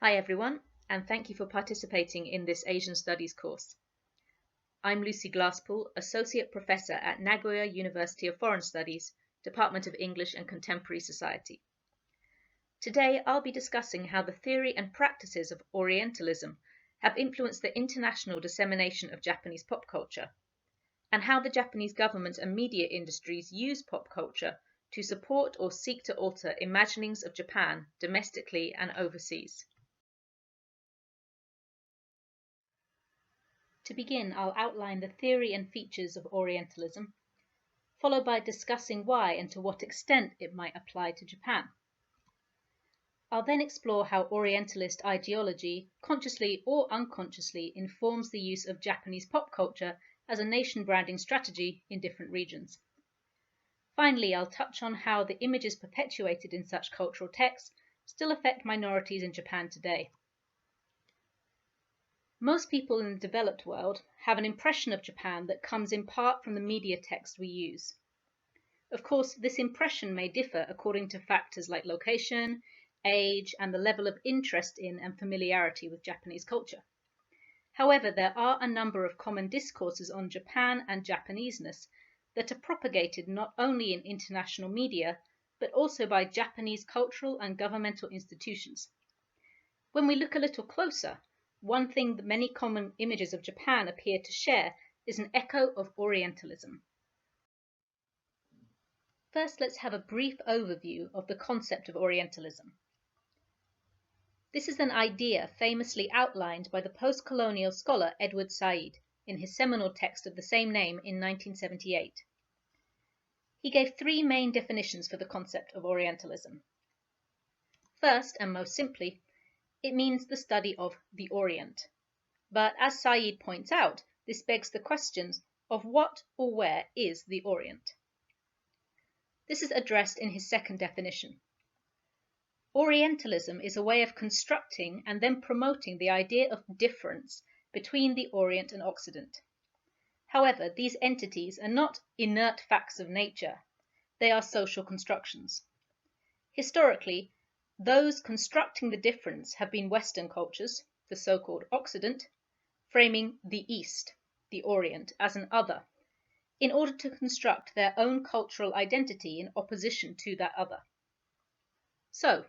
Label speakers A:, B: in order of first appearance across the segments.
A: Hi everyone, and thank you for participating in this Asian Studies course. I'm Lucy Glasspool, Associate Professor at Nagoya University of Foreign Studies, Department of English and Contemporary Society. Today I'll be discussing how the theory and practices of Orientalism have influenced the international dissemination of Japanese pop culture, and how the Japanese government and media industries use pop culture to support or seek to alter imaginings of Japan domestically and overseas. To begin, I'll outline the theory and features of Orientalism, followed by discussing why and to what extent it might apply to Japan. I'll then explore how Orientalist ideology, consciously or unconsciously, informs the use of Japanese pop culture as a nation branding strategy in different regions. Finally, I'll touch on how the images perpetuated in such cultural texts still affect minorities in Japan today. Most people in the developed world have an impression of Japan that comes in part from the media text we use. Of course, this impression may differ according to factors like location, age, and the level of interest in and familiarity with Japanese culture. However, there are a number of common discourses on Japan and Japaneseness that are propagated not only in international media, but also by Japanese cultural and governmental institutions. When we look a little closer, one thing that many common images of Japan appear to share is an echo of Orientalism. First, let's have a brief overview of the concept of Orientalism. This is an idea famously outlined by the post-colonial scholar Edward Said in his seminal text of the same name in 1978. He gave three main definitions for the concept of Orientalism. First, and most simply, it means the study of the Orient. But as Said points out, this begs the questions of what or where is the Orient? This is addressed in his second definition. Orientalism is a way of constructing and then promoting the idea of difference between the Orient and Occident. However, these entities are not inert facts of nature, they are social constructions. Historically, those constructing the difference have been Western cultures, the so-called Occident, framing the East, the Orient, as an other, in order to construct their own cultural identity in opposition to that other. So,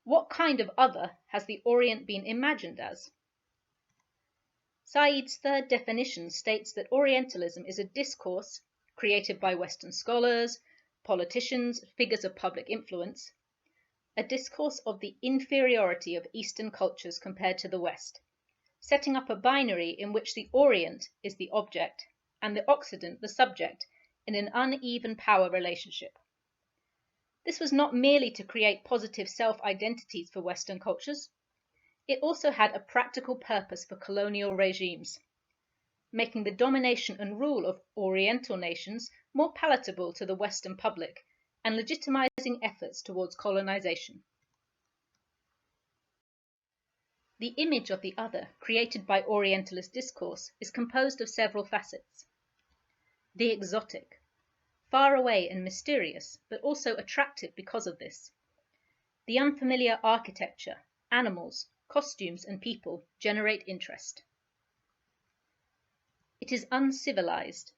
A: what kind of other has the Orient been imagined as? Said's third definition states that Orientalism is a discourse created by Western scholars, politicians, figures of public influence, a discourse of the inferiority of Eastern cultures compared to the West, setting up a binary in which the Orient is the object and the Occident the subject in an uneven power relationship. This was not merely to create positive self-identities for Western cultures, it also had a practical purpose for colonial regimes, making the domination and rule of Oriental nations more palatable to the Western public and legitimizing efforts towards colonization. The image of the other, created by Orientalist discourse, is composed of several facets. The exotic, far away and mysterious, but also attractive because of this. The unfamiliar architecture, animals, costumes, and people generate interest. It is uncivilized,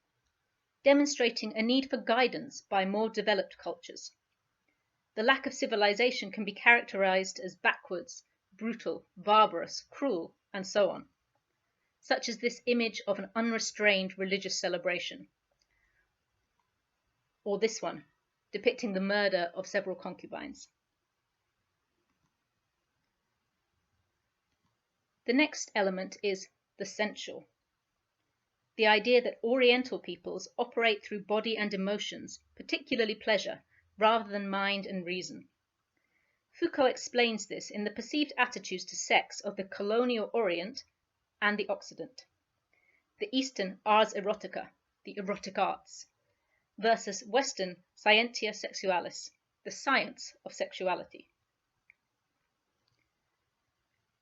A: demonstrating a need for guidance by more developed cultures. The lack of civilization can be characterized as backwards, brutal, barbarous, cruel, and so on, such as this image of an unrestrained religious celebration, or this one, depicting the murder of several concubines. The next element is the sensual. The idea that Oriental peoples operate through body and emotions, particularly pleasure, rather than mind and reason. Foucault explains this in the perceived attitudes to sex of the colonial Orient and the Occident. The Eastern ars erotica, the erotic arts, versus Western scientia sexualis, the science of sexuality.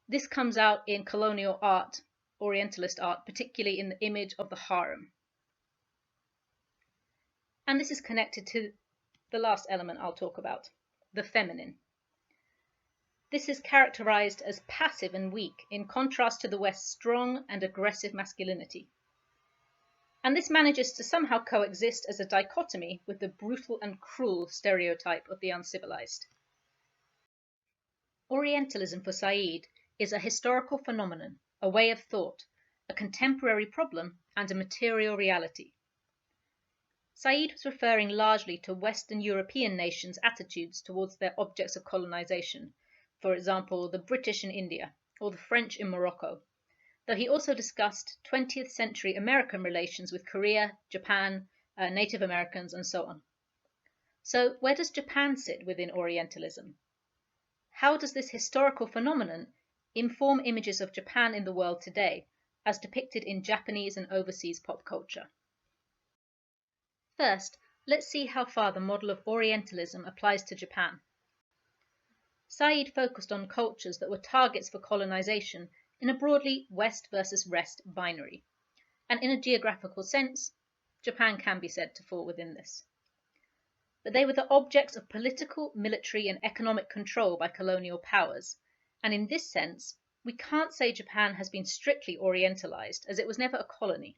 A: This comes out in colonial art, Orientalist art, particularly in the image of the harem. And this is connected to the last element I'll talk about, the feminine. This is characterized as passive and weak, in contrast to the West's strong and aggressive masculinity. And this manages to somehow coexist as a dichotomy with the brutal and cruel stereotype of the uncivilized. Orientalism for Said is a historical phenomenon, a way of thought, a contemporary problem, and a material reality. Said was referring largely to Western European nations' attitudes towards their objects of colonization, for example, the British in India or the French in Morocco, though he also discussed 20th century American relations with Korea, Japan, Native Americans, and so on. So, where does Japan sit within Orientalism? How does this historical phenomenon inform images of Japan in the world today, as depicted in Japanese and overseas pop culture? First, let's see how far the model of Orientalism applies to Japan. Said focused on cultures that were targets for colonization in a broadly West versus Rest binary, and in a geographical sense, Japan can be said to fall within this. But they were the objects of political, military, and economic control by colonial powers, and in this sense, we can't say Japan has been strictly Orientalized, as it was never a colony.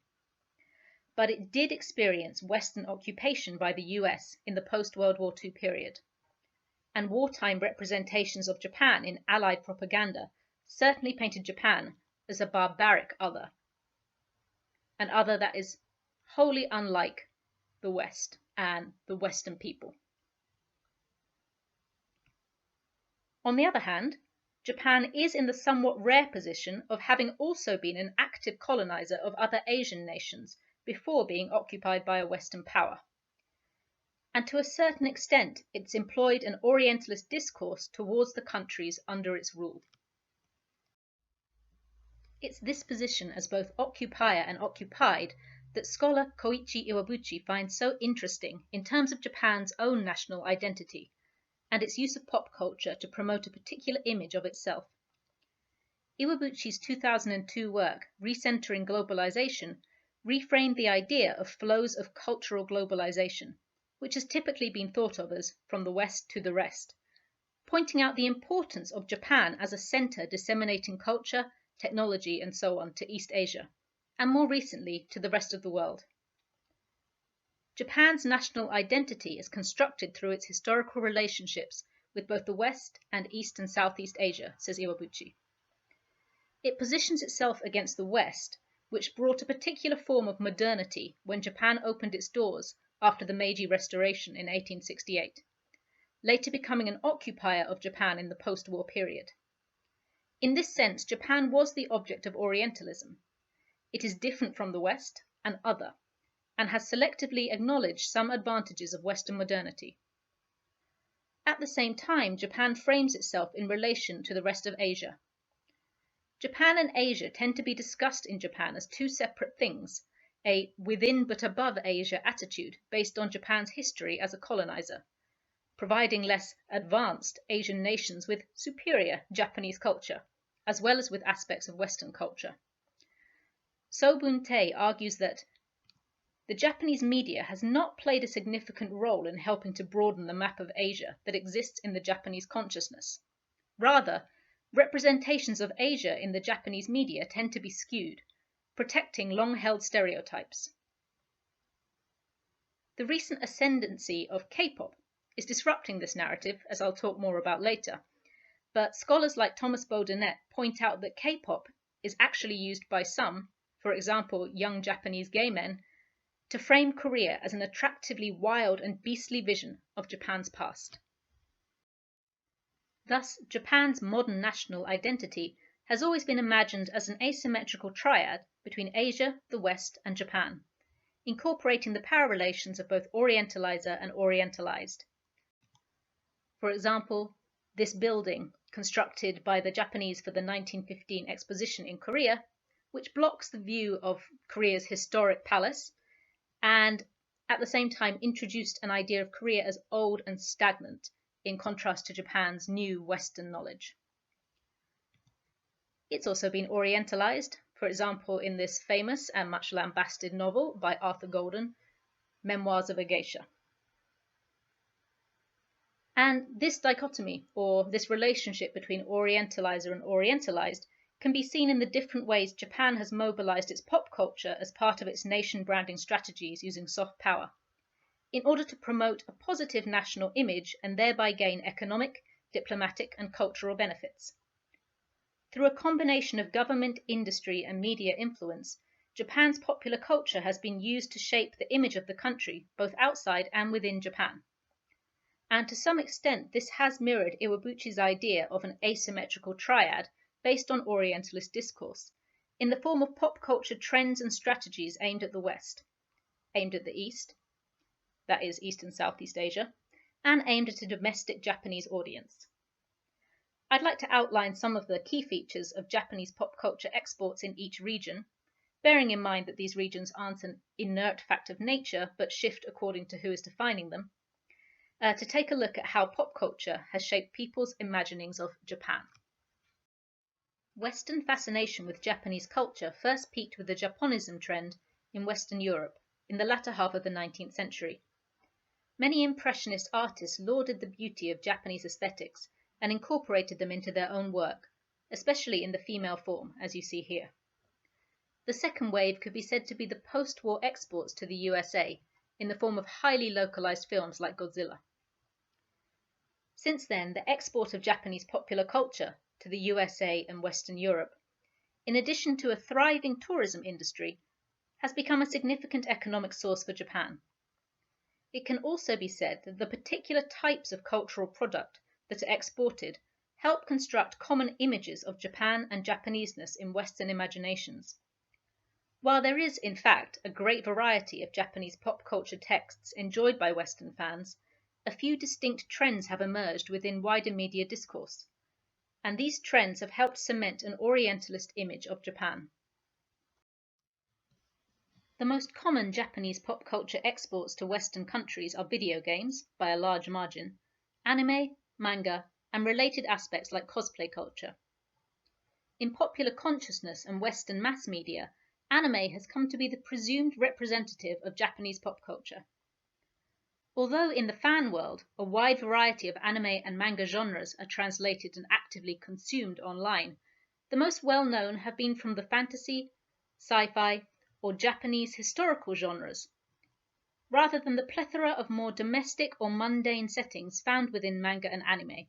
A: But it did experience Western occupation by the US in the post-World War II period, and wartime representations of Japan in Allied propaganda certainly painted Japan as a barbaric other, an other that is wholly unlike the West and the Western people. On the other hand, Japan is in the somewhat rare position of having also been an active colonizer of other Asian nations before being occupied by a Western power. And to a certain extent, it's employed an Orientalist discourse towards the countries under its rule. It's this position as both occupier and occupied that scholar Koichi Iwabuchi finds so interesting in terms of Japan's own national identity and its use of pop culture to promote a particular image of itself. Iwabuchi's 2002 work, Recentering Globalization, reframed the idea of flows of cultural globalization, which has typically been thought of as from the West to the rest, pointing out the importance of Japan as a center disseminating culture, technology, and so on to East Asia, and more recently to the rest of the world. Japan's national identity is constructed through its historical relationships with both the West and East and Southeast Asia, says Iwabuchi. It positions itself against the West, which brought a particular form of modernity when Japan opened its doors after the Meiji Restoration in 1868, later becoming an occupier of Japan in the post-war period. In this sense, Japan was the object of Orientalism. It is different from the West and other, and has selectively acknowledged some advantages of Western modernity. At the same time, Japan frames itself in relation to the rest of Asia. Japan and Asia tend to be discussed in Japan as two separate things, a within but above Asia attitude based on Japan's history as a colonizer, providing less advanced Asian nations with superior Japanese culture, as well as with aspects of Western culture. Sobun Tae argues that the Japanese media has not played a significant role in helping to broaden the map of Asia that exists in the Japanese consciousness. Rather, representations of Asia in the Japanese media tend to be skewed, protecting long-held stereotypes. The recent ascendancy of K-pop is disrupting this narrative, as I'll talk more about later, but scholars like Thomas Baudonnet point out that K-pop is actually used by some, for example young Japanese gay men, to frame Korea as an attractively wild and beastly vision of Japan's past. Thus, Japan's modern national identity has always been imagined as an asymmetrical triad between Asia, the West, and Japan, incorporating the power relations of both Orientalizer and Orientalized. For example, this building, constructed by the Japanese for the 1915 exposition in Korea, which blocks the view of Korea's historic palace, and at the same time introduced an idea of Korea as old and stagnant, in contrast to Japan's new Western knowledge. It's also been Orientalized, for example in this famous and much lambasted novel by Arthur Golden, Memoirs of a Geisha. And this dichotomy, or this relationship between Orientalizer and Orientalized, can be seen in the different ways Japan has mobilized its pop culture as part of its nation branding strategies using soft power, in order to promote a positive national image and thereby gain economic, diplomatic, and cultural benefits. Through a combination of government, industry, and media influence, Japan's popular culture has been used to shape the image of the country, both outside and within Japan. And to some extent, this has mirrored Iwabuchi's idea of an asymmetrical triad based on Orientalist discourse, in the form of pop culture trends and strategies aimed at the West, aimed at the East, that is, East and Southeast Asia, and aimed at a domestic Japanese audience. I'd like to outline some of the key features of Japanese pop culture exports in each region, bearing in mind that these regions aren't an inert fact of nature, but shift according to who is defining them, to take a look at how pop culture has shaped people's imaginings of Japan. Western fascination with Japanese culture first peaked with the Japonism trend in Western Europe in the latter half of the 19th century. Many Impressionist artists lauded the beauty of Japanese aesthetics and incorporated them into their own work, especially in the female form, as you see here. The second wave could be said to be the post-war exports to the USA in the form of highly localized films like Godzilla. Since then, the export of Japanese popular culture to the USA and Western Europe, in addition to a thriving tourism industry, has become a significant economic source for Japan. It can also be said that the particular types of cultural product that are exported help construct common images of Japan and Japaneseness in Western imaginations. While there is, in fact, a great variety of Japanese pop culture texts enjoyed by Western fans, a few distinct trends have emerged within wider media discourse, and these trends have helped cement an Orientalist image of Japan. The most common Japanese pop culture exports to Western countries are video games, by a large margin, anime, manga, and related aspects like cosplay culture. In popular consciousness and Western mass media, anime has come to be the presumed representative of Japanese pop culture. Although in the fan world, a wide variety of anime and manga genres are translated and actively consumed online, the most well-known have been from the fantasy, sci-fi, or Japanese historical genres, rather than the plethora of more domestic or mundane settings found within manga and anime.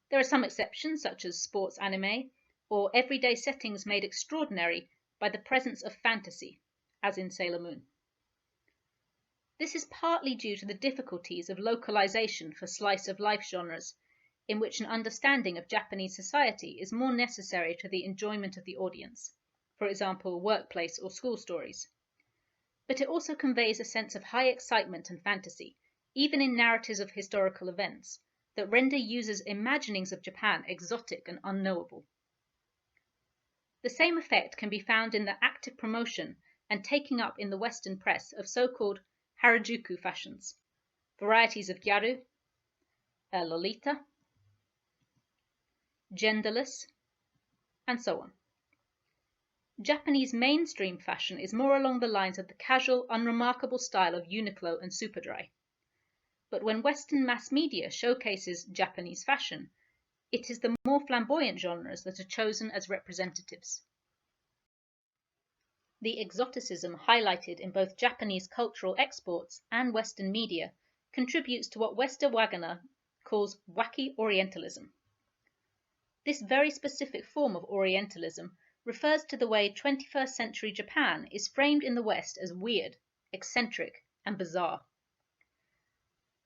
A: There are some exceptions, such as sports anime, or everyday settings made extraordinary by the presence of fantasy, as in Sailor Moon. This is partly due to the difficulties of localization for slice-of-life genres, in which an understanding of Japanese society is more necessary to the enjoyment of the audience, for example, workplace or school stories. But it also conveys a sense of high excitement and fantasy, even in narratives of historical events, that render users' imaginings of Japan exotic and unknowable. The same effect can be found in the active promotion and taking up in the Western press of so-called Harajuku fashions, varieties of gyaru, lolita, genderless, and so on. Japanese mainstream fashion is more along the lines of the casual, unremarkable style of Uniqlo and Superdry. But when Western mass media showcases Japanese fashion, it is the more flamboyant genres that are chosen as representatives. The exoticism highlighted in both Japanese cultural exports and Western media contributes to what Wester Wagner calls wacky Orientalism. This very specific form of Orientalism refers to the way 21st century Japan is framed in the West as weird, eccentric, and bizarre.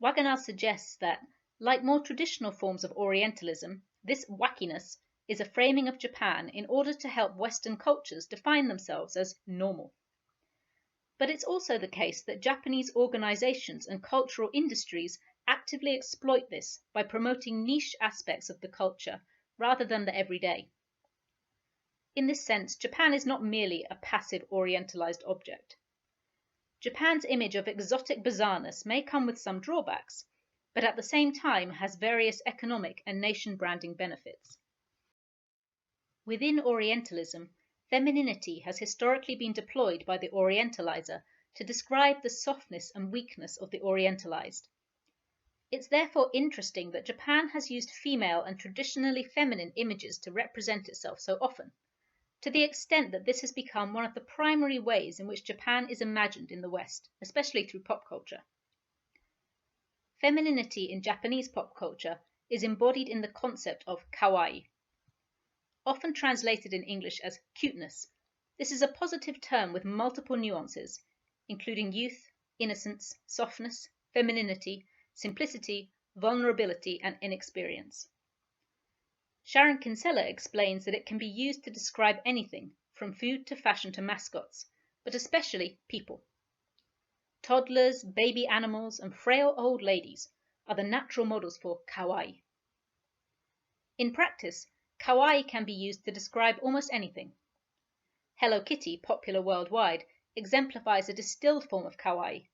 A: Wagner suggests that, like more traditional forms of Orientalism, this wackiness is a framing of Japan in order to help Western cultures define themselves as normal. But it's also the case that Japanese organizations and cultural industries actively exploit this by promoting niche aspects of the culture rather than the everyday. In this sense, Japan is not merely a passive Orientalized object. Japan's image of exotic bizarreness may come with some drawbacks, but at the same time has various economic and nation branding benefits. Within Orientalism, femininity has historically been deployed by the Orientalizer to describe the softness and weakness of the Orientalized. It's therefore interesting that Japan has used female and traditionally feminine images to represent itself so often, to the extent that this has become one of the primary ways in which Japan is imagined in the West, especially through pop culture. Femininity in Japanese pop culture is embodied in the concept of kawaii. Often translated in English as cuteness, this is a positive term with multiple nuances, including youth, innocence, softness, femininity, simplicity, vulnerability, and inexperience. Sharon Kinsella explains that it can be used to describe anything, from food to fashion to mascots, but especially people. Toddlers, baby animals, and frail old ladies are the natural models for kawaii. In practice, kawaii can be used to describe almost anything. Hello Kitty, popular worldwide, exemplifies a distilled form of kawaii.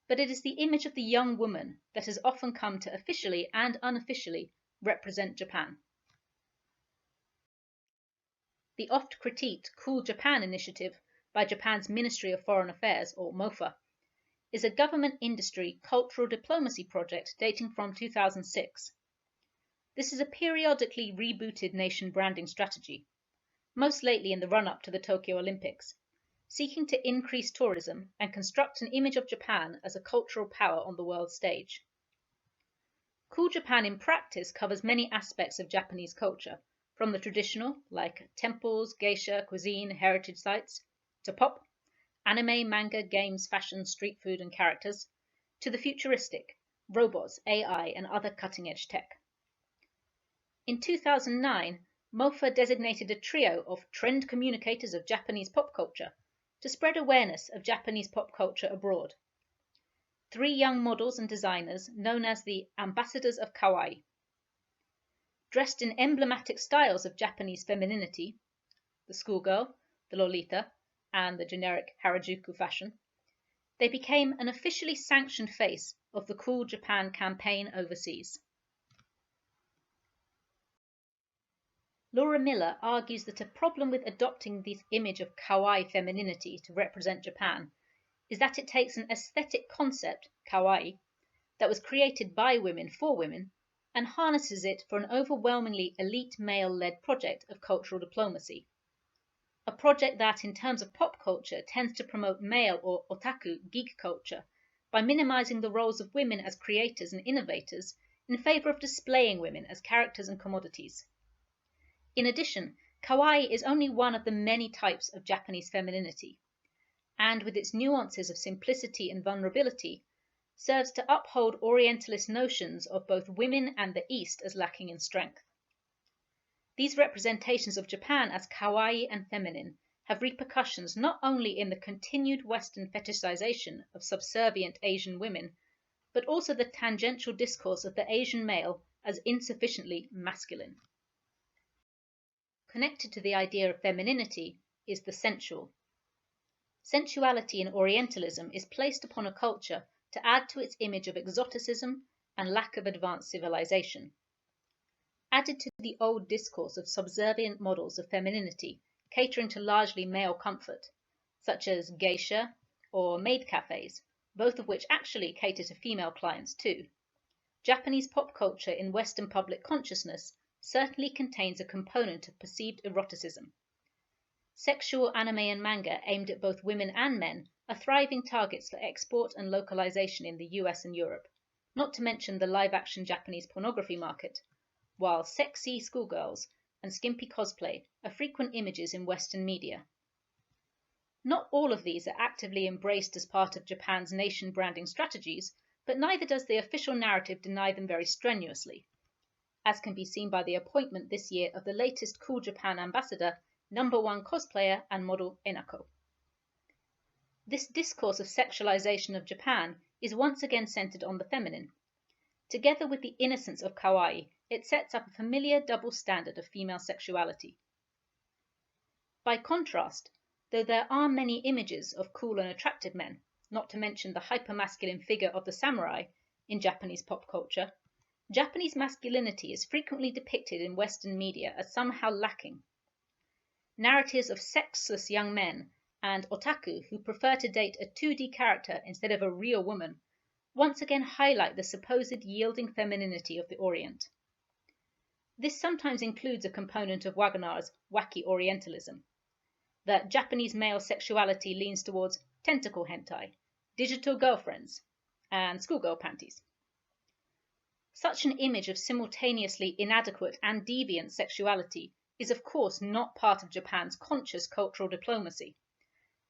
A: But it is the image of the young woman that has often come to officially and unofficially represent Japan. The oft-critiqued Cool Japan initiative by Japan's Ministry of Foreign Affairs, or MOFA, is a government industry cultural diplomacy project dating from 2006. This is a periodically rebooted nation branding strategy, most lately in the run-up to the Tokyo Olympics, seeking to increase tourism and construct an image of Japan as a cultural power on the world stage. Cool Japan in practice covers many aspects of Japanese culture, from the traditional, like temples, geisha, cuisine, heritage sites, to pop, anime, manga, games, fashion, street food, and characters, to the futuristic, robots, AI, and other cutting-edge tech. In 2009, MOFA designated a trio of trend communicators of Japanese pop culture to spread awareness of Japanese pop culture abroad. 3 young models and designers known as the Ambassadors of Kawaii. Dressed in emblematic styles of Japanese femininity, the schoolgirl, the lolita, and the generic Harajuku fashion, they became an officially sanctioned face of the Cool Japan campaign overseas. Laura Miller argues that a problem with adopting this image of kawaii femininity to represent Japan is that it takes an aesthetic concept, kawaii, that was created by women for women, and harnesses it for an overwhelmingly elite male-led project of cultural diplomacy. A project that, in terms of pop culture, tends to promote male or otaku geek culture by minimizing the roles of women as creators and innovators in favor of displaying women as characters and commodities. In addition, kawaii is only one of the many types of Japanese femininity, and with its nuances of simplicity and vulnerability, serves to uphold Orientalist notions of both women and the East as lacking in strength. These representations of Japan as kawaii and feminine have repercussions not only in the continued Western fetishization of subservient Asian women, but also the tangential discourse of the Asian male as insufficiently masculine. Connected to the idea of femininity is the sensual. Sensuality in Orientalism is placed upon a culture to add to its image of exoticism and lack of advanced civilization. Added to the old discourse of subservient models of femininity catering to largely male comfort, such as geisha or maid cafes, both of which actually cater to female clients too, Japanese pop culture in Western public consciousness certainly contains a component of perceived eroticism. Sexual anime and manga aimed at both women and men are thriving targets for export and localization in the US and Europe, not to mention the live-action Japanese pornography market, while sexy schoolgirls and skimpy cosplay are frequent images in Western media. Not all of these are actively embraced as part of Japan's nation branding strategies, but neither does the official narrative deny them very strenuously, as can be seen by the appointment this year of the latest Cool Japan ambassador, #1 cosplayer and model Enako. This discourse of sexualization of Japan is once again centered on the feminine. Together with the innocence of kawaii, it sets up a familiar double standard of female sexuality. By contrast, though there are many images of cool and attractive men, not to mention the hypermasculine figure of the samurai, in Japanese pop culture, Japanese masculinity is frequently depicted in Western media as somehow lacking. Narratives of sexless young men and otaku who prefer to date a 2D character instead of a real woman once again highlight the supposed yielding femininity of the Orient. This sometimes includes a component of Wagner's wacky Orientalism, that Japanese male sexuality leans towards tentacle hentai, digital girlfriends, and schoolgirl panties. Such an image of simultaneously inadequate and deviant sexuality is of course not part of Japan's conscious cultural diplomacy,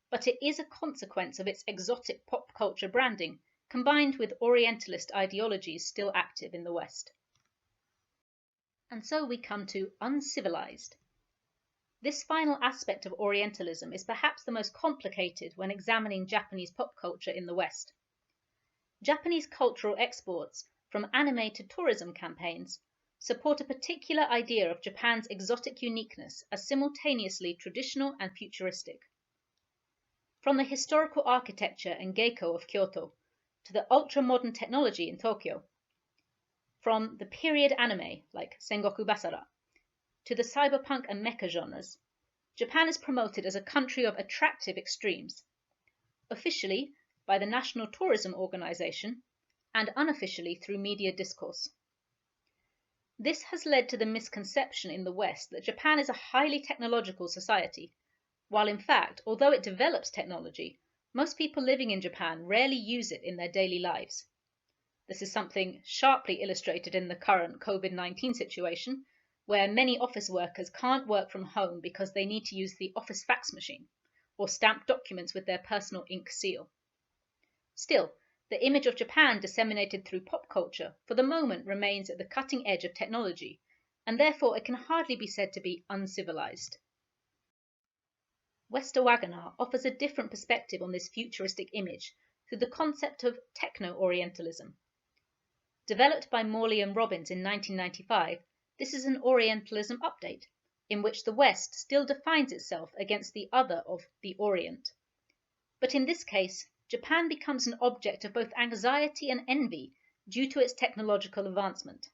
A: but it is a consequence of its exotic pop culture branding combined with Orientalist ideologies still active in the West. And so we come to uncivilized. This final aspect of Orientalism is perhaps the most complicated when examining Japanese pop culture in the West. Japanese cultural exports, from anime to tourism campaigns, support a particular idea of Japan's exotic uniqueness as simultaneously traditional and futuristic. From the historical architecture and geiko of Kyoto to the ultra-modern technology in Tokyo, from the period anime like Sengoku Basara to the cyberpunk and mecha genres, Japan is promoted as a country of attractive extremes, officially by the National Tourism Organization and unofficially through media discourse. This has led to the misconception in the West that Japan is a highly technological society, while in fact, although it develops technology, most people living in Japan rarely use it in their daily lives. This is something sharply illustrated in the current COVID-19 situation, where many office workers can't work from home because they need to use the office fax machine or stamp documents with their personal ink seal. Still, the image of Japan disseminated through pop culture for the moment remains at the cutting edge of technology, and therefore it can hardly be said to be uncivilized. Wester Wagoner offers a different perspective on this futuristic image through the concept of techno-Orientalism. Developed by Morley and Robbins in 1995, this is an Orientalism update, in which the West still defines itself against the other of the Orient. But in this case, Japan becomes an object of both anxiety and envy due to its technological advancement.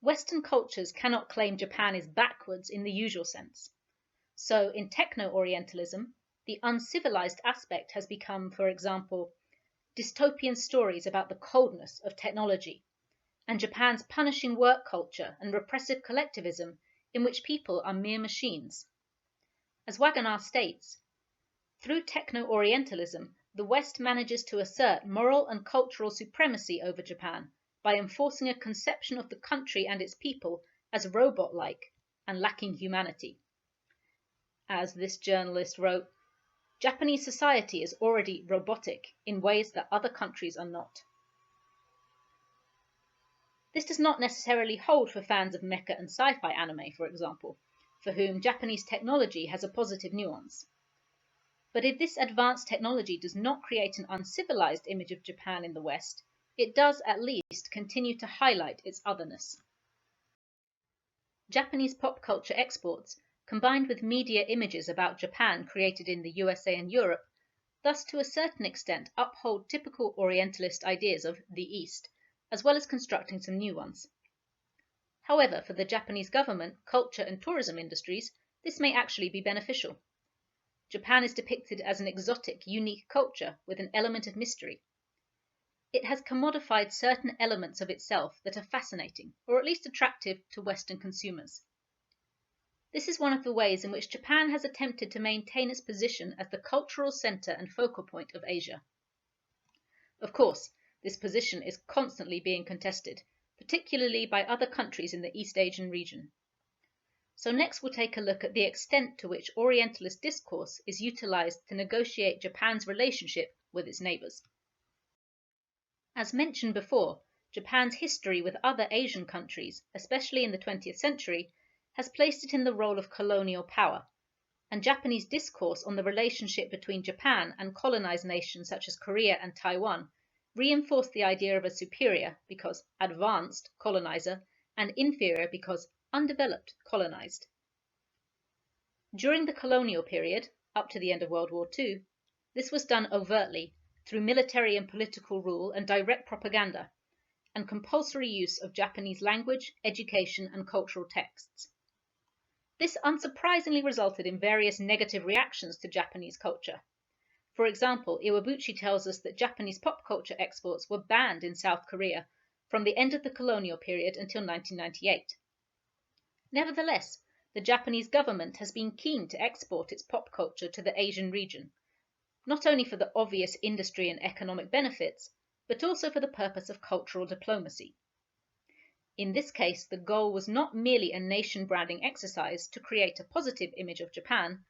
A: Western cultures cannot claim Japan is backwards in the usual sense. So in techno-Orientalism, the uncivilized aspect has become, for example, dystopian stories about the coldness of technology, and Japan's punishing work culture and repressive collectivism in which people are mere machines. As Wagoner states, through techno-Orientalism, the West manages to assert moral and cultural supremacy over Japan by enforcing a conception of the country and its people as robot-like and lacking humanity. As this journalist wrote, Japanese society is already robotic in ways that other countries are not. This does not necessarily hold for fans of mecha and sci-fi anime, for example, for whom Japanese technology has a positive nuance. But if this advanced technology does not create an uncivilized image of Japan in the West, it does at least continue to highlight its otherness. Japanese pop culture exports, combined with media images about Japan created in the USA and Europe, thus to a certain extent uphold typical Orientalist ideas of the East, as well as constructing some new ones. However, for the Japanese government, culture and tourism industries, this may actually be beneficial. Japan is depicted as an exotic, unique culture with an element of mystery. It has commodified certain elements of itself that are fascinating, or at least attractive to Western consumers. This is one of the ways in which Japan has attempted to maintain its position as the cultural center and focal point of Asia. Of course, this position is constantly being contested, particularly by other countries in the East Asian region. So next we'll take a look at the extent to which Orientalist discourse is utilized to negotiate Japan's relationship with its neighbors. As mentioned before, Japan's history with other Asian countries, especially in the 20th century, has placed it in the role of colonial power, and Japanese discourse on the relationship between Japan and colonized nations such as Korea and Taiwan reinforced the idea of a superior because advanced colonizer and inferior because undeveloped colonized. During the colonial period, up to the end of World War II, this was done overtly through military and political rule and direct propaganda, and compulsory use of Japanese language, education, and cultural texts. This unsurprisingly resulted in various negative reactions to Japanese culture. For example, Iwabuchi tells us that Japanese pop culture exports were banned in South Korea from the end of the colonial period until 1998. Nevertheless, the Japanese government has been keen to export its pop culture to the Asian region, not only for the obvious industry and economic benefits, but also for the purpose of cultural diplomacy. In this case, the goal was not merely a nation branding exercise to create a positive image of Japan,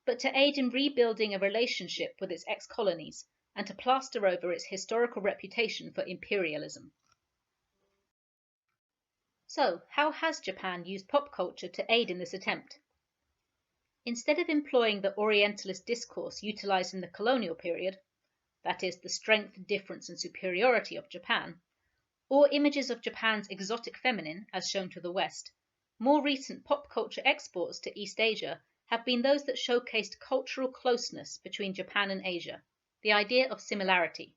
A: but to aid in rebuilding a relationship with its ex-colonies and to plaster over its historical reputation for imperialism. So, how has Japan used pop culture to aid in this attempt? Instead of employing the Orientalist discourse utilized in the colonial period, that is, the strength, difference, and superiority of Japan, or images of Japan's exotic feminine, as shown to the West, more recent pop culture exports to East Asia have been those that showcased cultural closeness between Japan and Asia, the idea of similarity.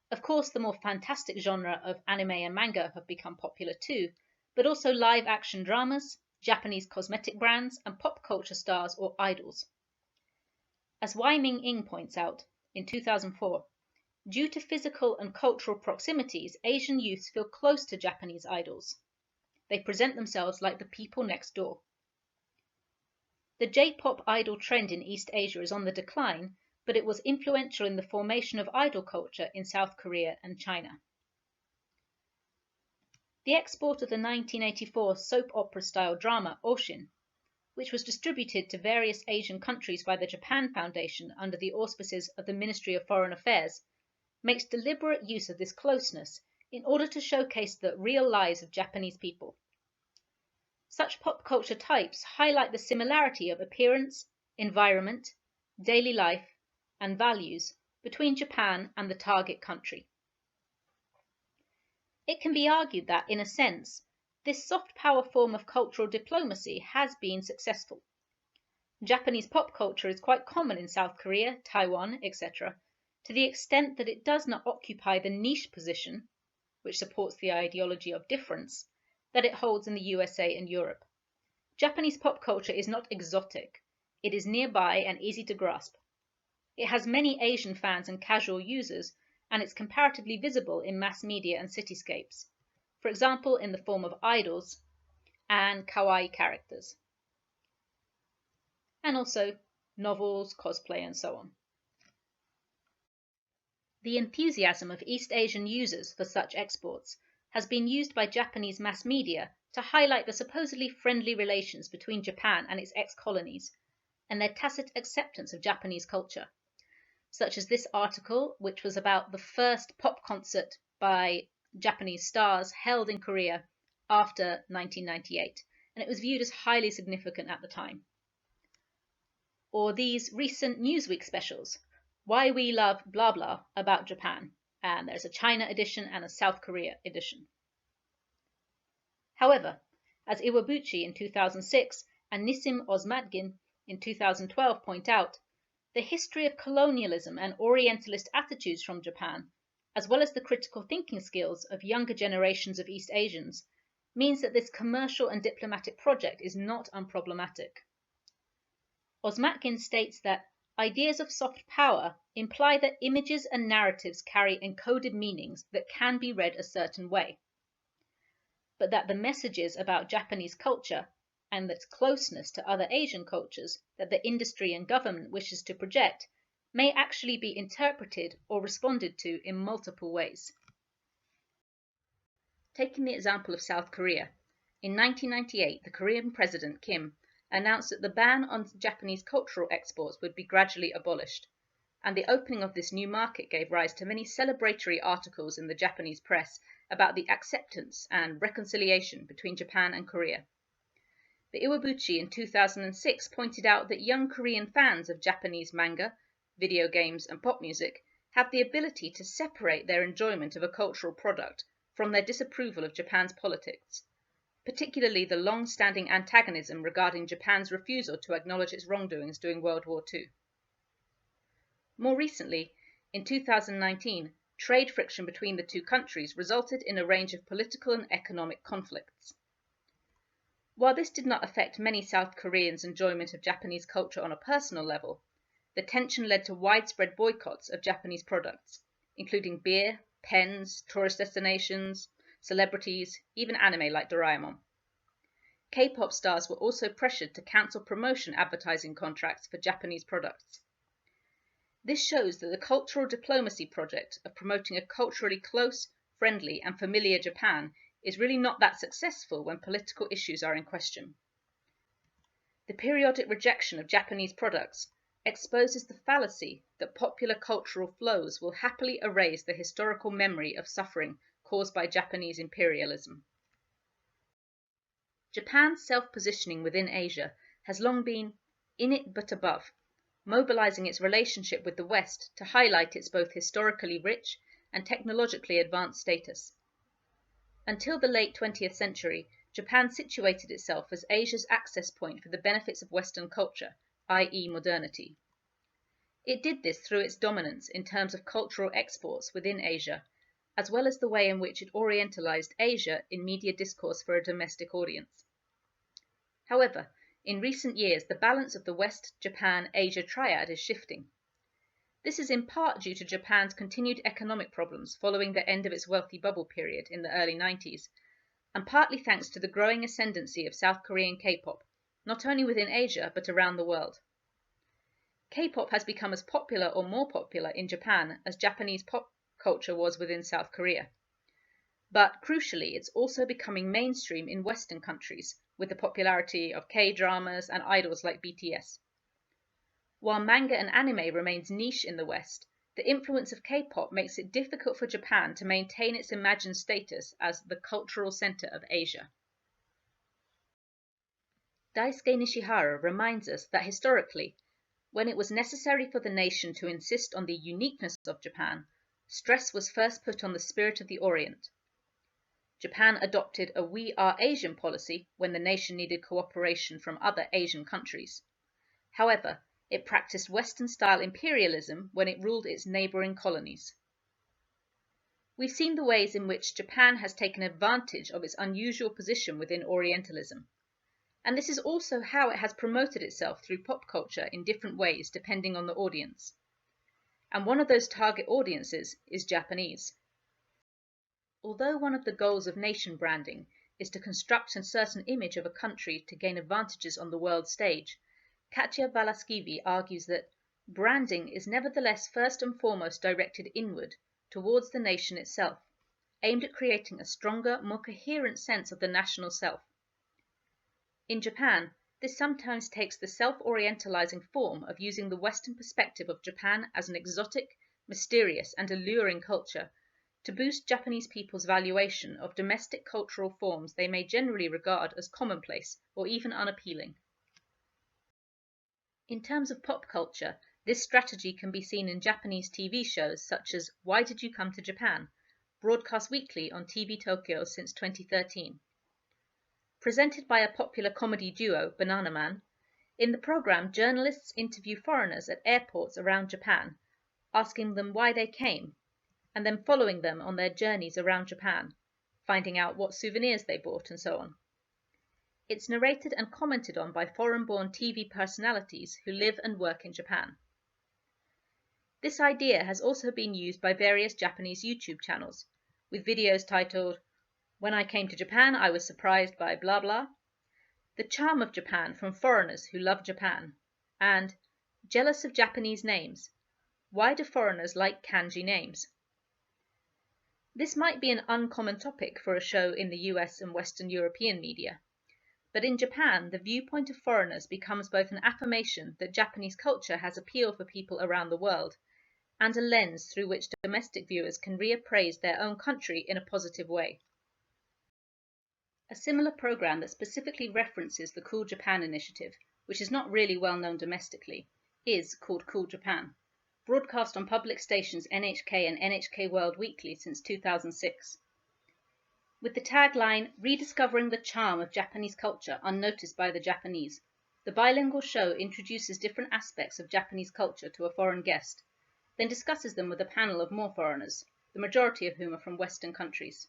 A: Of course, the more fantastic genre of anime and manga have become popular too, but also live-action dramas, Japanese cosmetic brands, and pop culture stars or idols. As Wai Ming Ing points out, in 2004, due to physical and cultural proximities, Asian youths feel close to Japanese idols. They present themselves like the people next door. The J-pop idol trend in East Asia is on the decline, but it was influential in the formation of idol culture in South Korea and China. The export of the 1984 soap opera-style drama Oshin, which was distributed to various Asian countries by the Japan Foundation under the auspices of the Ministry of Foreign Affairs, makes deliberate use of this closeness in order to showcase the real lives of Japanese people. Such pop culture types highlight the similarity of appearance, environment, daily life, and values between Japan and the target country. It can be argued that, in a sense, this soft power form of cultural diplomacy has been successful. Japanese pop culture is quite common in South Korea, Taiwan, etc., to the extent that it does not occupy the niche position, which supports the ideology of difference, that it holds in the USA and Europe. Japanese pop culture is not exotic, it is nearby and easy to grasp. It has many Asian fans and casual users, and it's comparatively visible in mass media and cityscapes, for example in the form of idols and kawaii characters, and also novels, cosplay, and so on. The enthusiasm of East Asian users for such exports has been used by Japanese mass media to highlight the supposedly friendly relations between Japan and its ex-colonies, and their tacit acceptance of Japanese culture, such as this article, which was about the first pop concert by Japanese stars held in Korea after 1998, and it was viewed as highly significant at the time. Or these recent Newsweek specials, Why We Love Blah Blah about Japan, and there's a China edition and a South Korea edition. However, as Iwabuchi in 2006 and Nissim Osmatgin in 2012 point out, the history of colonialism and Orientalist attitudes from Japan, as well as the critical thinking skills of younger generations of East Asians, means that this commercial and diplomatic project is not unproblematic. Osmatgin states that ideas of soft power imply that images and narratives carry encoded meanings that can be read a certain way, but that the messages about Japanese culture and its closeness to other Asian cultures that the industry and government wishes to project may actually be interpreted or responded to in multiple ways. Taking the example of South Korea, in 1998 the Korean President Kim announced that the ban on Japanese cultural exports would be gradually abolished, and the opening of this new market gave rise to many celebratory articles in the Japanese press about the acceptance and reconciliation between Japan and Korea. But Iwabuchi in 2006 pointed out that young Korean fans of Japanese manga, video games, and pop music have the ability to separate their enjoyment of a cultural product from their disapproval of Japan's politics, particularly the long-standing antagonism regarding Japan's refusal to acknowledge its wrongdoings during World War II. More recently, in 2019, trade friction between the two countries resulted in a range of political and economic conflicts. While this did not affect many South Koreans' enjoyment of Japanese culture on a personal level, the tension led to widespread boycotts of Japanese products, including beer, pens, tourist destinations, celebrities, even anime like Doraemon. K-pop stars were also pressured to cancel promotion advertising contracts for Japanese products. This shows that the cultural diplomacy project of promoting a culturally close, friendly, and familiar Japan is really not that successful when political issues are in question. The periodic rejection of Japanese products exposes the fallacy that popular cultural flows will happily erase the historical memory of suffering caused by Japanese imperialism. Japan's self-positioning within Asia has long been in it but above, mobilizing its relationship with the West to highlight its both historically rich and technologically advanced status. Until the late 20th century, Japan situated itself as Asia's access point for the benefits of Western culture, i.e. modernity. It did this through its dominance in terms of cultural exports within Asia, as well as the way in which it orientalized Asia in media discourse for a domestic audience. However, in recent years, the balance of the West-Japan-Asia triad is shifting. This is in part due to Japan's continued economic problems following the end of its wealthy bubble period in the early 90s, and partly thanks to the growing ascendancy of South Korean K-pop, not only within Asia but around the world. K-pop has become as popular or more popular in Japan as Japanese pop culture was within South Korea. But crucially, it's also becoming mainstream in Western countries, with the popularity of K-dramas and idols like BTS. While manga and anime remains niche in the West, the influence of K-pop makes it difficult for Japan to maintain its imagined status as the cultural center of Asia. Daisuke Nishihara reminds us that historically, when it was necessary for the nation to insist on the uniqueness of Japan, stress was first put on the spirit of the Orient. Japan adopted a "We are Asian" policy when the nation needed cooperation from other Asian countries. However, it practiced Western-style imperialism when it ruled its neighboring colonies. We've seen the ways in which Japan has taken advantage of its unusual position within Orientalism, and this is also how it has promoted itself through pop culture in different ways depending on the audience. And one of those target audiences is Japanese. Although one of the goals of nation branding is to construct a certain image of a country to gain advantages on the world stage, Katja Valaskivi argues that branding is nevertheless first and foremost directed inward, towards the nation itself, aimed at creating a stronger, more coherent sense of the national self. In Japan, this sometimes takes the self-orientalizing form of using the Western perspective of Japan as an exotic, mysterious, and alluring culture to boost Japanese people's valuation of domestic cultural forms they may generally regard as commonplace or even unappealing. In terms of pop culture, this strategy can be seen in Japanese TV shows such as Why Did You Come to Japan?, broadcast weekly on TV Tokyo since 2013. Presented by a popular comedy duo, Banana Man, in the program journalists interview foreigners at airports around Japan, asking them why they came, and then following them on their journeys around Japan, finding out what souvenirs they bought and so on. It's narrated and commented on by foreign-born TV personalities who live and work in Japan. This idea has also been used by various Japanese YouTube channels, with videos titled, When I Came to Japan, I Was Surprised by blah blah, The Charm of Japan from Foreigners Who Love Japan, and Jealous of Japanese Names, Why Do Foreigners Like Kanji Names? This might be an uncommon topic for a show in the US and Western European media, but in Japan, the viewpoint of foreigners becomes both an affirmation that Japanese culture has appeal for people around the world, and a lens through which domestic viewers can reappraise their own country in a positive way. A similar program that specifically references the Cool Japan initiative, which is not really well known domestically, is called Cool Japan, broadcast on public stations NHK and NHK World Weekly since 2006. With the tagline, Rediscovering the Charm of Japanese Culture Unnoticed by the Japanese, the bilingual show introduces different aspects of Japanese culture to a foreign guest, then discusses them with a panel of more foreigners, the majority of whom are from Western countries.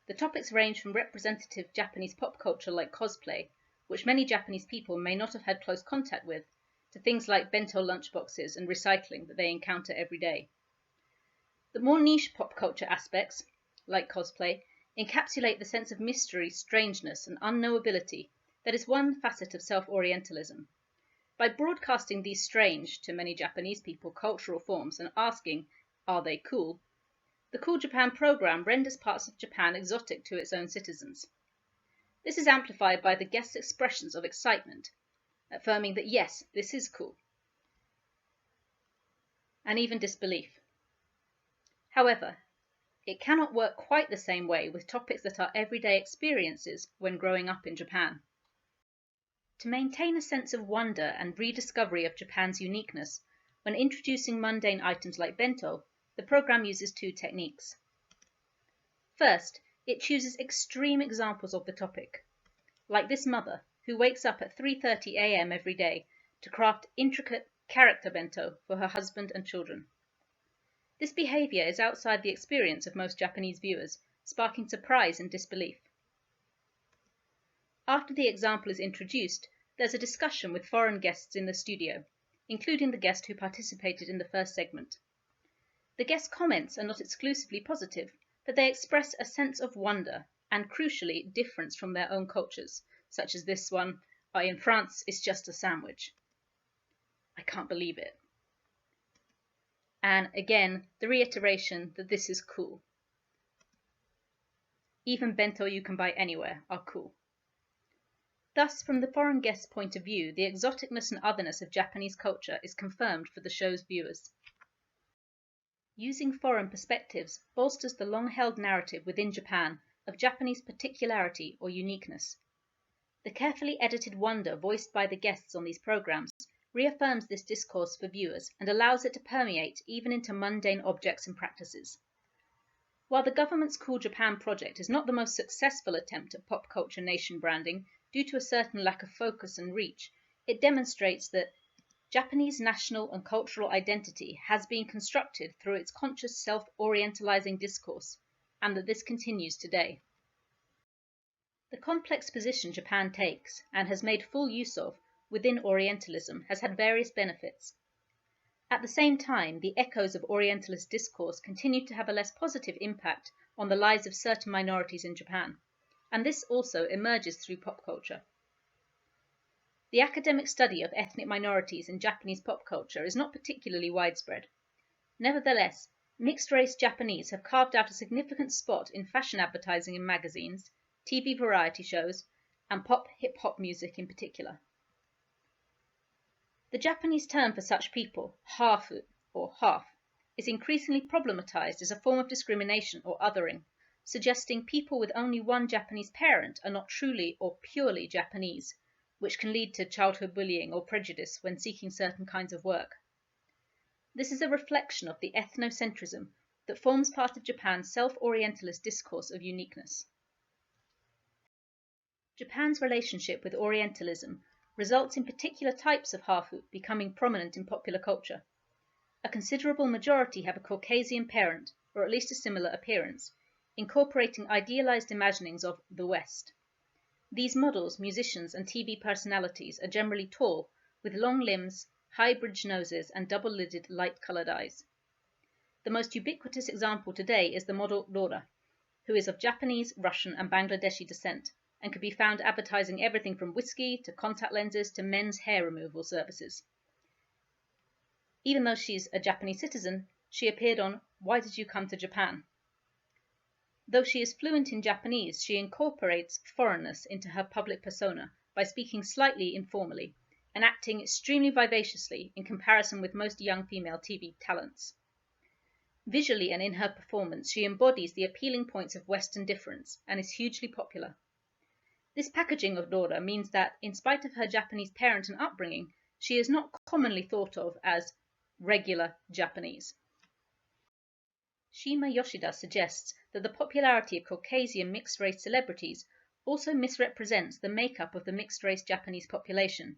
A: The topics range from representative Japanese pop culture like cosplay, which many Japanese people may not have had close contact with, to things like bento lunchboxes and recycling that they encounter every day. The more niche pop culture aspects, like cosplay, encapsulate the sense of mystery, strangeness, and unknowability that is one facet of self-Orientalism. By broadcasting these strange, to many Japanese people, cultural forms and asking, are they cool? The Cool Japan program renders parts of Japan exotic to its own citizens. This is amplified by the guests' expressions of excitement, affirming that yes, this is cool, and even disbelief. However, it cannot work quite the same way with topics that are everyday experiences when growing up in Japan. To maintain a sense of wonder and rediscovery of Japan's uniqueness, when introducing mundane items like bento, the program uses two techniques. First, it chooses extreme examples of the topic, like this mother who wakes up at 3:30 a.m. every day to craft intricate character bento for her husband and children. This behavior is outside the experience of most Japanese viewers, sparking surprise and disbelief. After the example is introduced, there's a discussion with foreign guests in the studio, including the guest who participated in the first segment. The guest comments are not exclusively positive, but they express a sense of wonder and, crucially, difference from their own cultures, such as this one, in France, it's just a sandwich. I can't believe it. And again, the reiteration that this is cool. Even bento you can buy anywhere are cool. Thus, from the foreign guest's point of view, the exoticness and otherness of Japanese culture is confirmed for the show's viewers. Using foreign perspectives bolsters the long-held narrative within Japan of Japanese particularity or uniqueness. The carefully edited wonder voiced by the guests on these programs reaffirms this discourse for viewers and allows it to permeate even into mundane objects and practices. While the government's Cool Japan project is not the most successful attempt at pop culture nation branding due to a certain lack of focus and reach, it demonstrates that Japanese national and cultural identity has been constructed through its conscious self-orientalizing discourse, and that this continues today. The complex position Japan takes, and has made full use of, within Orientalism has had various benefits. At the same time, the echoes of Orientalist discourse continue to have a less positive impact on the lives of certain minorities in Japan, and this also emerges through pop culture. The academic study of ethnic minorities in Japanese pop culture is not particularly widespread. Nevertheless, mixed-race Japanese have carved out a significant spot in fashion advertising in magazines, TV variety shows, and pop hip-hop music in particular. The Japanese term for such people, hafu, or half, is increasingly problematized as a form of discrimination or othering, suggesting people with only one Japanese parent are not truly or purely Japanese, which can lead to childhood bullying or prejudice when seeking certain kinds of work. This is a reflection of the ethnocentrism that forms part of Japan's self-orientalist discourse of uniqueness. Japan's relationship with Orientalism results in particular types of hafu becoming prominent in popular culture. A considerable majority have a Caucasian parent, or at least a similar appearance, incorporating idealized imaginings of the West. These models, musicians, and TV personalities are generally tall, with long limbs, high-bridged noses, and double-lidded, light-colored eyes. The most ubiquitous example today is the model Dora, who is of Japanese, Russian, and Bangladeshi descent, and can be found advertising everything from whiskey to contact lenses to men's hair removal services. Even though she's a Japanese citizen, she appeared on Why Did You Come to Japan? Though she is fluent in Japanese, she incorporates foreignness into her public persona by speaking slightly informally and acting extremely vivaciously in comparison with most young female TV talents. Visually and in her performance, she embodies the appealing points of Western difference and is hugely popular. This packaging of Dora means that, in spite of her Japanese parent and upbringing, she is not commonly thought of as regular Japanese. Shima Yoshida suggests that the popularity of Caucasian mixed-race celebrities also misrepresents the makeup of the mixed-race Japanese population.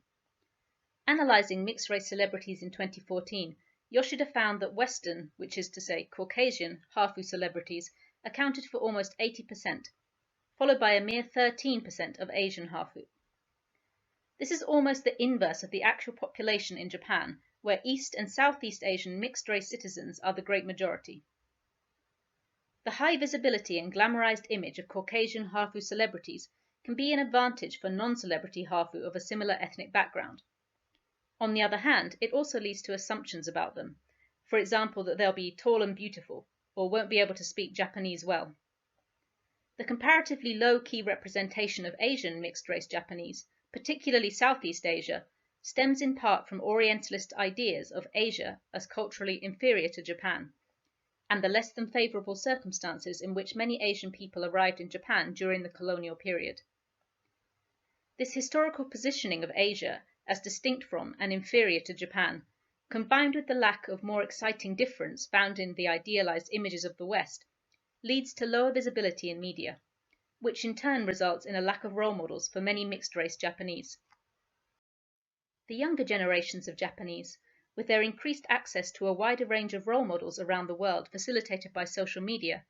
A: Analyzing mixed-race celebrities in 2014, Yoshida found that Western, which is to say Caucasian, hafu celebrities accounted for almost 80%, followed by a mere 13% of Asian hafu. This is almost the inverse of the actual population in Japan, where East and Southeast Asian mixed-race citizens are the great majority. The high visibility and glamorized image of Caucasian Hafu celebrities can be an advantage for non-celebrity Hafu of a similar ethnic background. On the other hand, it also leads to assumptions about them. For example, that they'll be tall and beautiful, or won't be able to speak Japanese well. The comparatively low-key representation of Asian mixed-race Japanese, particularly Southeast Asia, stems in part from Orientalist ideas of Asia as culturally inferior to Japan, and the less than favourable circumstances in which many Asian people arrived in Japan during the colonial period. This historical positioning of Asia as distinct from and inferior to Japan, combined with the lack of more exciting difference found in the idealized images of the West, leads to lower visibility in media, which in turn results in a lack of role models for many mixed-race Japanese. The younger generations of Japanese, with their increased access to a wider range of role models around the world facilitated by social media,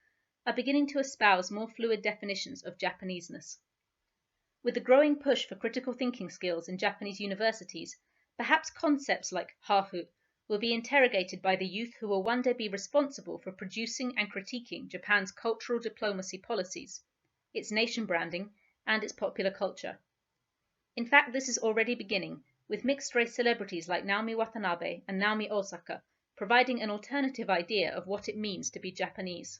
A: are beginning to espouse more fluid definitions of Japaneseness. With the growing push for critical thinking skills in Japanese universities, perhaps concepts like Hafu will be interrogated by the youth who will one day be responsible for producing and critiquing Japan's cultural diplomacy policies, its nation branding, and its popular culture. In fact, this is already beginning, with mixed-race celebrities like Naomi Watanabe and Naomi Osaka providing an alternative idea of what it means to be Japanese.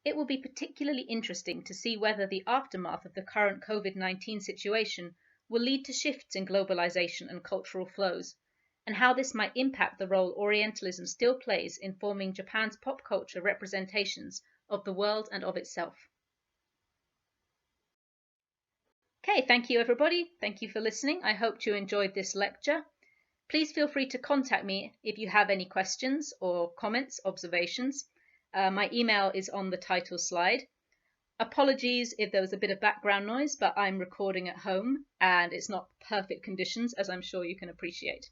A: It will be particularly interesting to see whether the aftermath of the current COVID-19 situation will lead to shifts in globalization and cultural flows, and how this might impact the role Orientalism still plays in forming Japan's pop culture representations of the world and of itself. Okay, thank you everybody. Thank you for listening. I hope you enjoyed this lecture. Please feel free to contact me if you have any questions or comments, observations. My email is on the title slide. Apologies if there was a bit of background noise, but I'm recording at home and it's not perfect conditions, as I'm sure you can appreciate.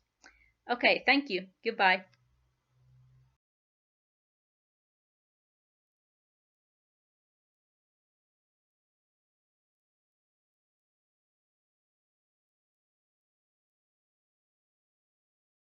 A: Okay, thank you. Goodbye.